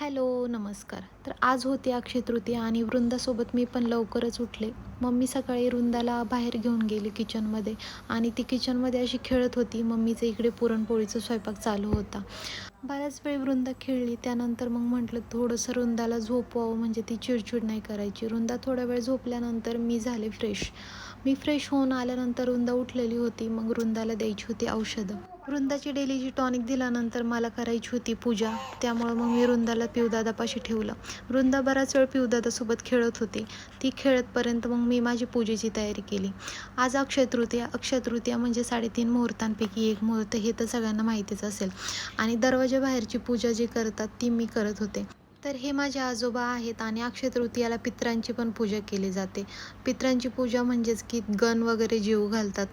Hello, नमस्कार. तर आज होती अक्षय तृतीया आणि वृंदासोबत मी पण लवकरच उठले. मम्मी सकाळी वृंदाला बाहेर घेऊन गेली किचनमध्ये आणि ती किचनमध्ये अशी खेळत होती. मम्मीचं इकडे पुरणपोळीचा स्वयंपाक चालू होता. बराच वेळ वृंदा खेळली. त्यानंतर मग म्हटलं थोडंसं वृंदाला झोपवावं म्हणजे ती चिडचिड नाही करायची. वृंदा थोडा वेळ झोपल्यानंतर मी झाले फ्रेश. मी फ्रेश होऊन आल्यानंतर वृंदा उठलेली होती. मग वृंदाला द्यायची होती औषधं. वृंदाची डेलीची टॉनिक दिल्यानंतर मला करायची होती पूजा. त्यामुळं मग मी वृंदाला पिऊदादापाशी ठेवलं. वृंदा बराच वेळ पिऊदादासोबत खेळत होती. ती खेळतपर्यंत मग मी माझी पूजेची तयारी केली. आज अक्षय तृतीया. अक्षय तृतीया म्हणजे 3.5 मुहूर्तांपैकी एक मुहूर्त हे तर सगळ्यांना माहितीच असेल. आणि दरवाजाबाहेरची पूजा जी करतात ती मी करत होते. तर हे माझे आजोबा आहेत आणि अक्षय तृतीयाला पितरांची पण पूजा केली जाते. पितरांची पूजा म्हणजेच की गण वगैरे जेवू घालतात.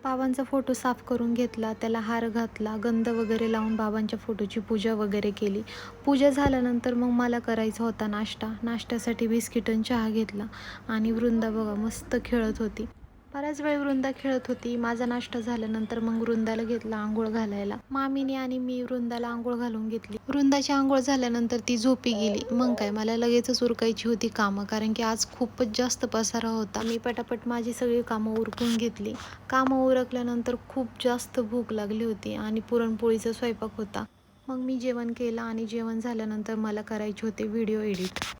बाबांचा फोटो साफ करून घेतला, त्याला हार घातला, गंध वगैरे लावून बाबांच्या फोटोची पूजा वगैरे केली. पूजा झाल्यानंतर मग मला करायचा होता नाश्ता. नाश्त्यासाठी बिस्किट आणि चहा घेतला आणि वृंदा बघा मस्त खेळत होती. बऱ्याच वेळ वृंदा खेळत होती. माझा नाश्ता झाल्यानंतर मग वृंदाला घेतला अंघोळ घालायला. मामीने आणि मी वृंदाला अंघोळ घालून घेतली. वृंदाची अंघोळ झाल्यानंतर ती झोपी गेली. मग काय मला लगेचच उरकायची होती कामं, कारण की आज खूपच जास्त पसारा होता. मी पटापट माझी सगळी कामं उरकून घेतली. कामं उरकल्यानंतर खूप जास्त भूक लागली होती आणि पुरणपोळीचा स्वयंपाक होता. मग मी जेवण केलं आणि जेवण झाल्यानंतर मला करायचे होते व्हिडिओ एडिट.